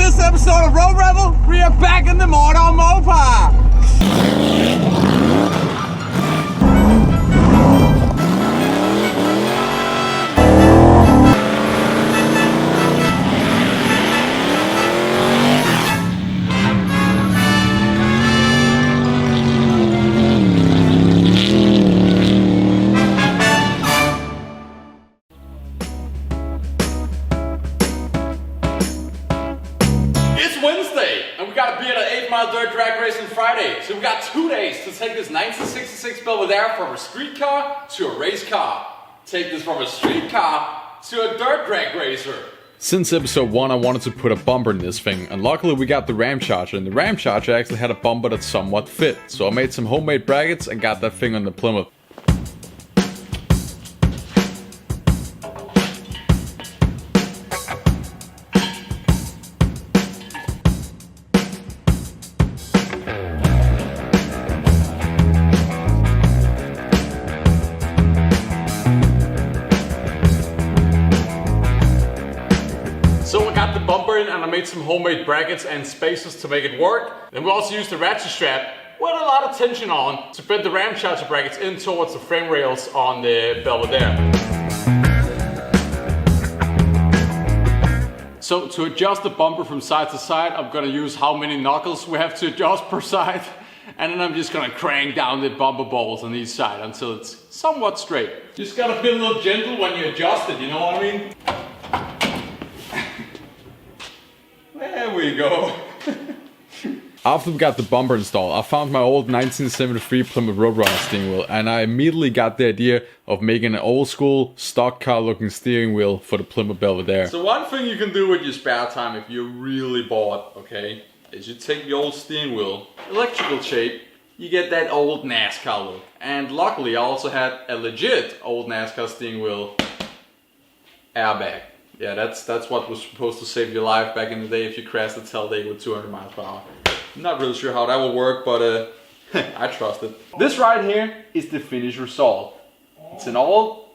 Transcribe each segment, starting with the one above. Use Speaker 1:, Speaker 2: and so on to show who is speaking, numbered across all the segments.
Speaker 1: this episode of Road Rebel, we are back in the modern mopar.
Speaker 2: Wednesday, and we got to be at an 8-mile dirt drag race on Friday. So we got 2 days to take this 1966 Belvedere from a street car to a race car. Take this from a street car to a dirt drag racer.
Speaker 3: Since episode 1 I wanted to put a bumper in this thing, and luckily we got the Ram Charger, and the Ram Charger actually had a bumper that somewhat fit. So I made some homemade brackets and got that thing on the Plymouth.
Speaker 2: So I got the bumper in and I made some homemade brackets and spacers to make it work. Then we also used the ratchet strap with a lot of tension on to bend the Ram Charger brackets in towards the frame rails on the Belvedere. So to adjust the bumper from side to side, I'm gonna use how many knuckles we have to adjust per side. And then I'm just gonna crank down the bumper balls on each side until it's somewhat straight. Just gotta be a little gentle when you adjust it, you know what I mean? There we go.
Speaker 3: After we got the bumper installed, I found my old 1973 Plymouth Roadrunner steering wheel, and I immediately got the idea of making an old school stock car looking steering wheel for the Plymouth Belvedere.
Speaker 2: So one thing you can do with your spare time if you're really bored, okay, is you take the old steering wheel, electrical shape, you get that old NASCAR look. And luckily I also had a legit old NASCAR steering wheel airbag. Yeah, that's what was supposed to save your life back in the day if you crashed a tailgate with 200 miles per hour. I'm not really sure how that will work, but I trust it. This right here is the finished result. It's an old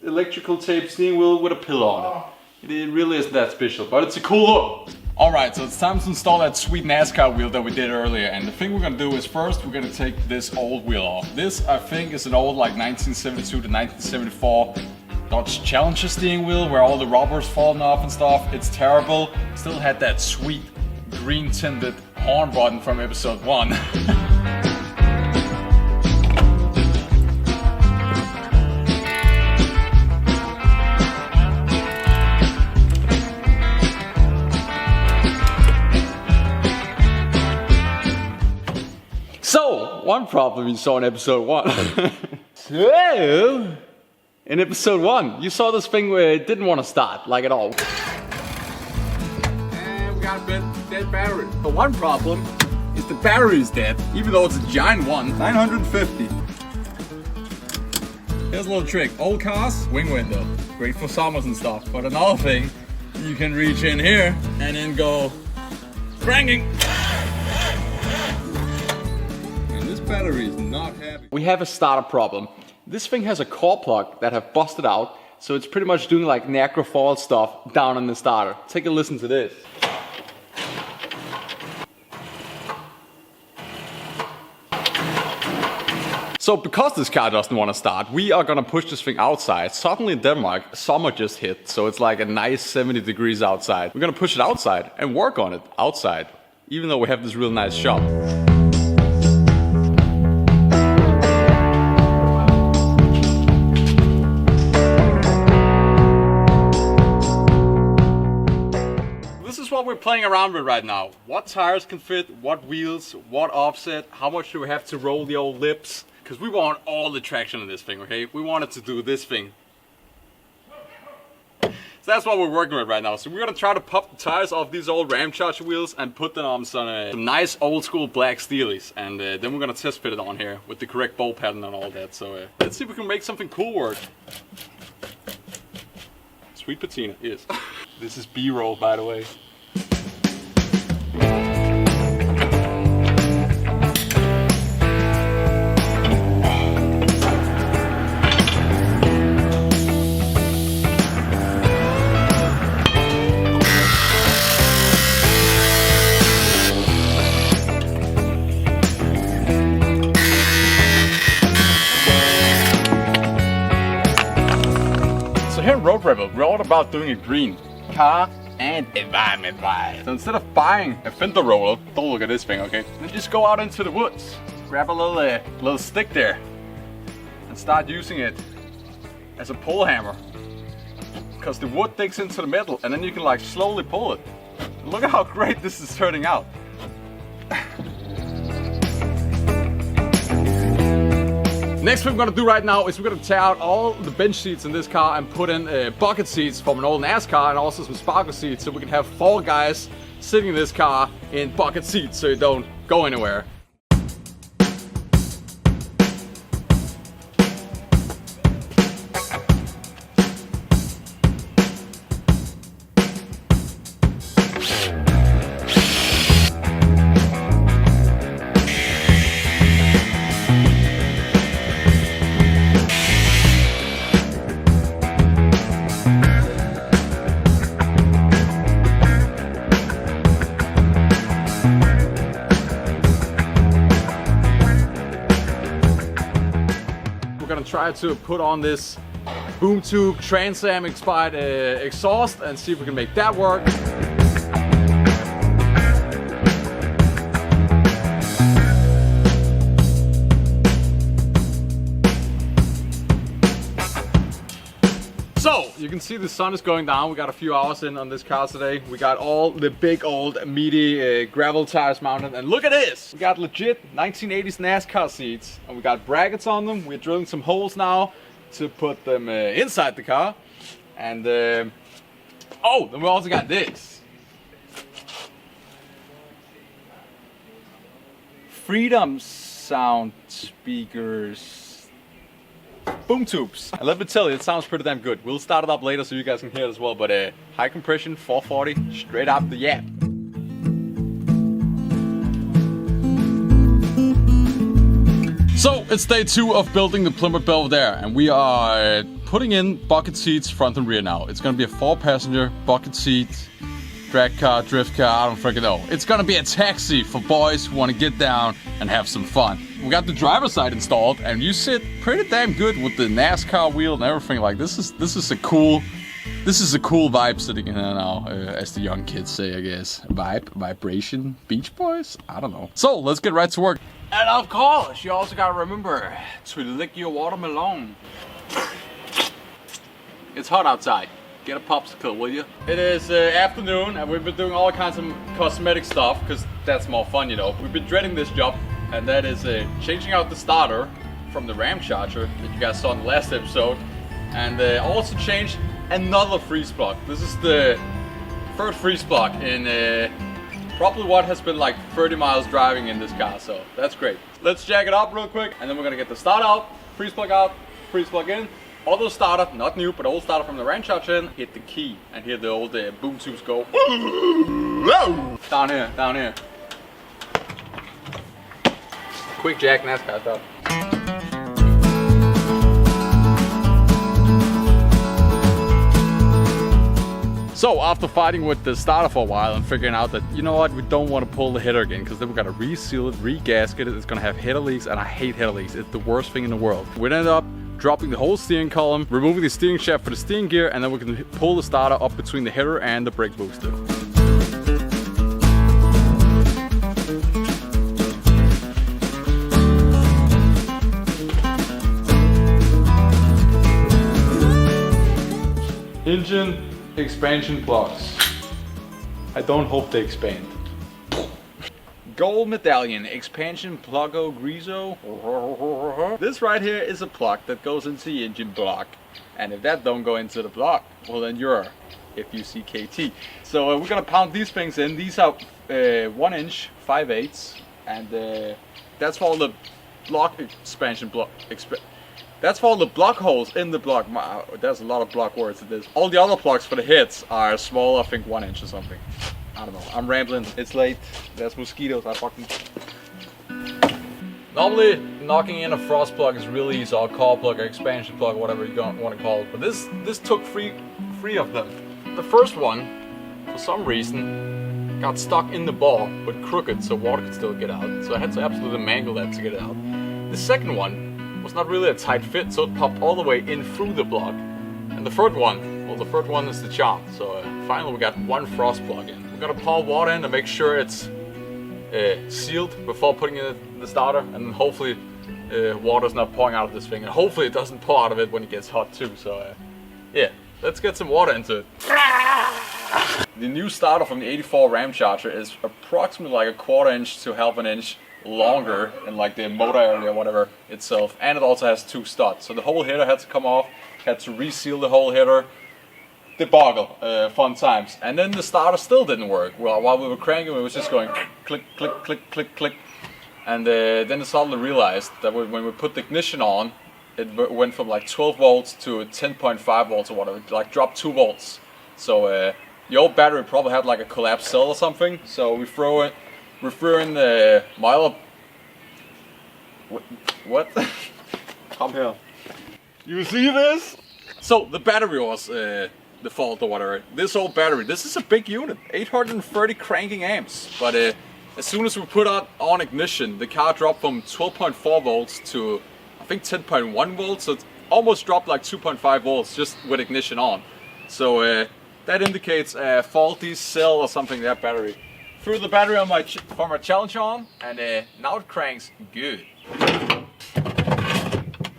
Speaker 2: electrical tape steering wheel with a pillow on it. It really isn't that special, but it's a cool look. Alright, so it's time to install that sweet NASCAR wheel that we did earlier. And the thing we're gonna do is first we're gonna take this old wheel off. This I think is an old like 1972 to 1974 Dodge Challenger steering wheel where all the rubber's falling off and stuff. It's terrible. Still had that sweet green tinted horn button from episode 1. So, one problem you saw in episode 1. So, in episode 1, you saw this thing where it didn't want to start, like at all. And we got a dead battery. But one problem is the battery is dead, even though it's a giant one. 950. Here's a little trick. Old cars, wing window. Great for summers and stuff. But another thing, you can reach in here and then go cranking. And this battery is not happy. We have a starter problem. This thing has a core plug that have busted out, so it's pretty much doing like Niagara Falls stuff down in the starter. Take a listen to this. So because this car doesn't want to start, we are gonna push this thing outside. Suddenly in Denmark, summer just hit, so it's like a nice 70 degrees outside. We're gonna push it outside and work on it outside, even though we have this real nice shop. This is what we're playing around with right now. What tires can fit, what wheels, what offset, how much do we have to roll the old lips? Because we want all the traction on this thing, okay? We wanted to do this thing. So that's what we're working with right now. So we're gonna try to pop the tires off these old Ram Charger wheels and put them on some nice old school black steelies. And then we're gonna test fit it on here with the correct bolt pattern and all that. So let's see if we can make something cool work. Sweet patina, yes. This is B-roll, by the way.
Speaker 3: Road Rebel, we're all about doing it green. Car and environment wise. So instead of buying a fender roller, don't look at this thing, okay? Then just go out into the woods, grab a little stick there, and start using it as a pull hammer. Because the wood digs into the metal, and then you can like slowly pull it. Look at how great this is turning out. Next thing we're gonna do right now is we're gonna tear out all the bench seats in this car and put in bucket seats from an old NASCAR and also some sparkle seats, so we can have 4 guys sitting in this car in bucket seats so you don't go anywhere. We're gonna try to put on this boom tube Trans Am inspired exhaust and see if we can make that work. So, you can see the sun is going down. We got a few hours in on this car today. We got all the big old meaty gravel tires mounted. And look at this! We got legit 1980s NASCAR seats. And we got brackets on them. We're drilling some holes now to put them inside the car. And oh, then we also got this. Freedom sound speakers. Boom tubes. And let me tell you, it sounds pretty damn good. We'll start it up later so you guys can hear it as well. But high compression, 440, straight out the yap. So it's day 2 of building the Plymouth Belvedere, and we are putting in bucket seats front and rear now. It's gonna be a 4-passenger bucket seat, drag car, drift car, I don't freaking know. It's gonna be a taxi for boys who wanna get down and have some fun. We got the driver's side installed, and you sit pretty damn good with the NASCAR wheel and everything. Like this is a cool vibe sitting in here now, as the young kids say, I guess. Vibe, vibration, Beach Boys? I don't know. So let's get right to work. And of course, you also gotta remember to lick your watermelon. It's hot outside. Get a popsicle, will you? It is afternoon, and we've been doing all kinds of cosmetic stuff because that's more fun, you know. We've been dreading this job, and that is changing out the starter from the Ram Charger that you guys saw in the last episode, and also changed another freeze plug. This is the third freeze plug in probably what has been like 30 miles driving in this car, so that's great. Let's jack it up real quick, and then we're gonna get the starter out, freeze plug in. Other starter, not new, but old starter from the Ram Charger in, hit the key, and hear the old boom tubes go. Down here. Quick jack NASCAR stuff. So after fighting with the starter for a while and figuring out that, you know what, we don't want to pull the header again because then we got to reseal it, re-gasket it, it's going to have header leaks, and I hate header leaks. It's the worst thing in the world. We ended up dropping the whole steering column, removing the steering shaft for the steering gear, and then we can pull the starter up between the header and the brake booster. Engine expansion plugs. I don't hope they expand. Gold medallion expansion pluggo greaso. This right here is a plug that goes into the engine block, and if that don't go into the block, well then you're FUCKT. So we're gonna pound these things in. These are 1 inch 5/8, and that's for all the block expansion block. That's for all the block holes in the block. There's a lot of block words in this. All the other plugs for the heads are small, I think 1 inch or something. I don't know, I'm rambling, it's late, there's mosquitoes, I fucking... Normally, knocking in a frost plug is really easy, or core plug, or expansion plug, whatever you want to call it. But this took three of them. The first one, for some reason, got stuck in the ball, but crooked, so water could still get out. So I had to absolutely mangle that to get it out. The second one was not really a tight fit, so it popped all the way in through the block. And the third one
Speaker 2: Well, the first one is the charm. So finally we got one frost plug in. We're gonna pour water in to make sure it's sealed before putting it in the starter, and then hopefully water's not pouring out of this thing, and hopefully it doesn't pour out of it when it gets hot too. So yeah, let's get some water into it. The new starter from the 84 Ram Charger is approximately like a 1/4 inch to 1/2 inch longer in like the motor area or whatever itself, and it also has 2 studs. So the whole header had to come off, had to reseal the whole header. Debacle, fun times. And then the starter still didn't work. Well, while we were cranking, it was just going click, click, click, click, click. And then I suddenly realized that when we put the ignition on, it went from like 12 volts to 10.5 volts or whatever. It like dropped 2 volts. So the old battery probably had like a collapsed cell or something. So we threw in the mile. What? Come here. You see this? So the battery was the fault or whatever. This old battery, this is a big unit, 830 cranking amps. But as soon as we put on ignition, the car dropped from 12.4 volts to I think 10.1 volts. So it almost dropped like 2.5 volts just with ignition on. So that indicates a faulty cell or something, that battery. Threw the battery on for my Challenger on, and now it cranks good.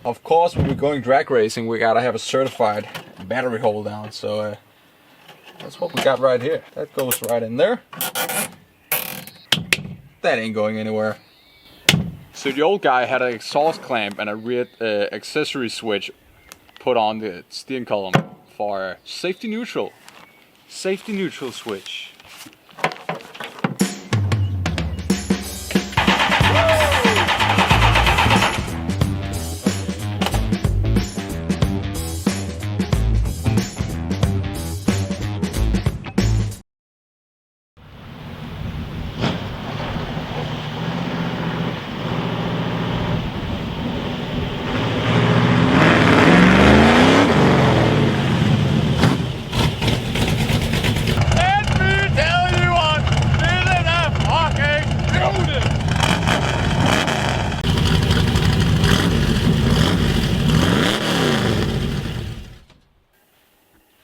Speaker 2: Of course, when we're going drag racing, we gotta have a certified battery hold down. So that's what we got right here. That goes right in there. That ain't going anywhere. So the old guy had an exhaust clamp and a rear accessory switch put on the steering column for safety neutral. Safety neutral switch.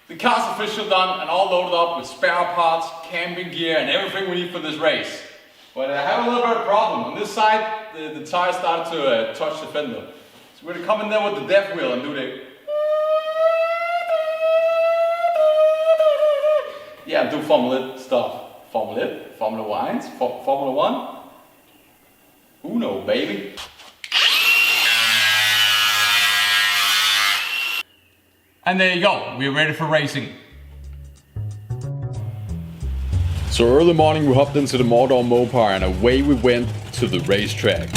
Speaker 2: The car's officially done and all loaded up with spare parts, camping gear, and everything we need for this race. But I have a little bit of a problem. On this side, the tire started to touch the fender. So we're going to come in there with the death wheel and do the... Yeah, do Formula stuff. Formula 1, Formula 1. Uno, baby. And there you go, we're ready for racing.
Speaker 3: So early morning we hopped into the Mordor mopar and away we went to the racetrack.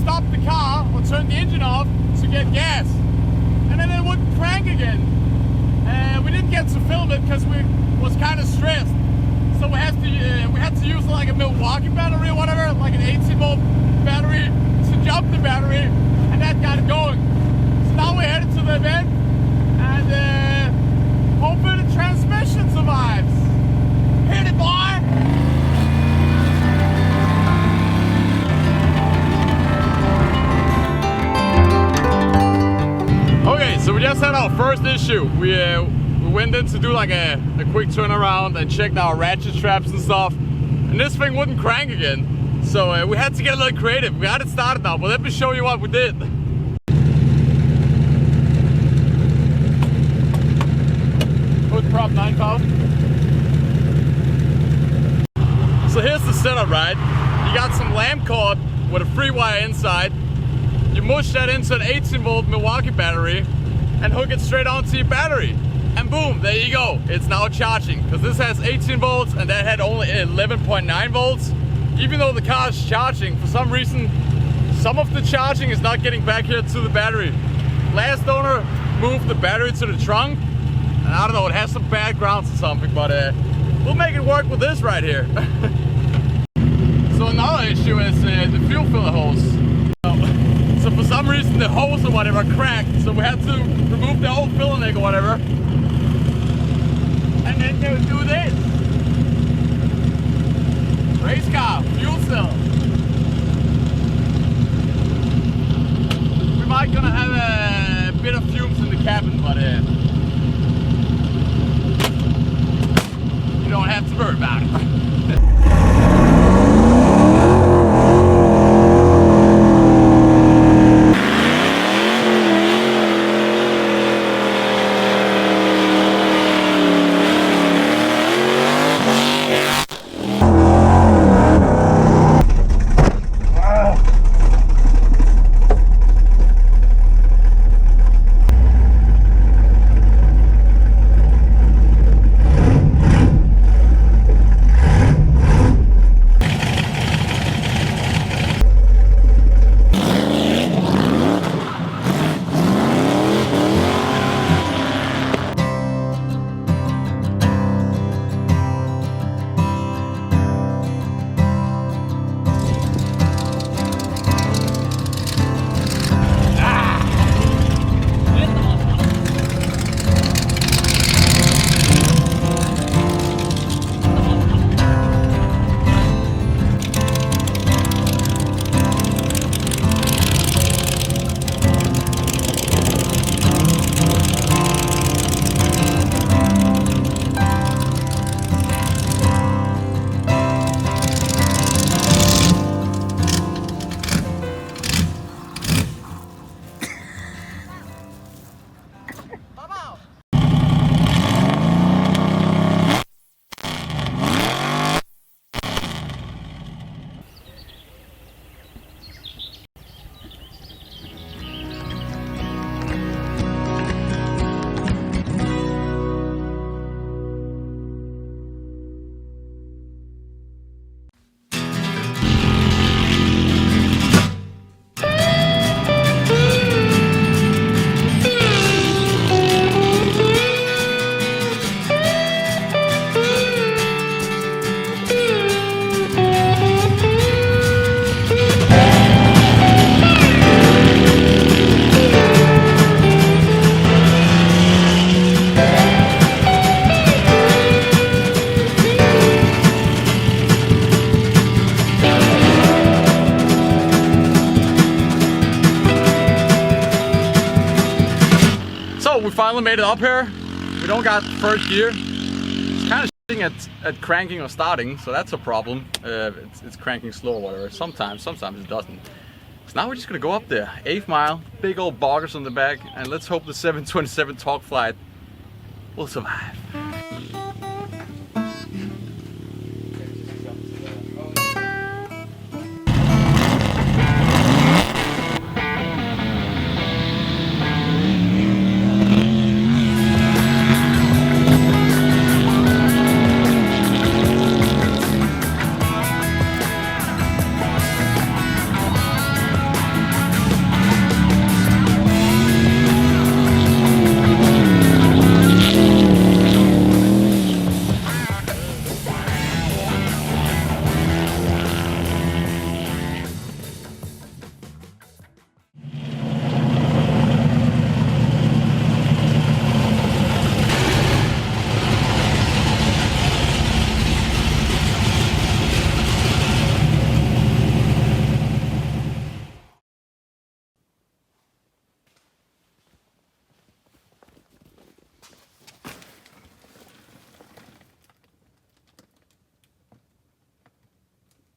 Speaker 1: Stopped the car or turned the engine off to get gas, and then it wouldn't crank again. We didn't get to film it because we was kind of stressed, so we had to use like a Milwaukee battery or whatever, like an 18-volt battery to jump the battery, and that got it going. So now we're headed to the event, and hopefully the transmission survives. Hit it, boy! Okay, so we just had our first issue. We went in to do like a quick turnaround and checked our ratchet straps and stuff, and this thing wouldn't crank again. So we had to get a little creative. We got it started now, but let me show you what we did. Hood prop 9000. So here's the setup, right? You got some lamp cord with a free wire inside. You mush that into an 18-volt Milwaukee battery and hook it straight onto your battery. And boom, there you go. It's now charging. Because this has 18 volts and that had only 11.9 volts. Even though the car is charging, for some reason, some of the charging is not getting back here to the battery. Last owner moved the battery to the trunk. And I don't know, it has some bad grounds or something, but we'll make it work with this right here. So another issue is the fuel filler hose. So for some reason the hose or whatever cracked, so we had to remove the old filler neck or whatever. And then do this. Race car, fuel cell. We might gonna have a bit of fumes in the cabin, but you don't have to worry about it. We finally made it up here. We don't got first gear. It's kind of shitting at cranking or starting, so that's a problem. It's cranking slow or whatever. Sometimes it doesn't. So now we're just gonna go up there, 8th mile, big old boggers on the back, and let's hope the 727 Talk Flight will survive.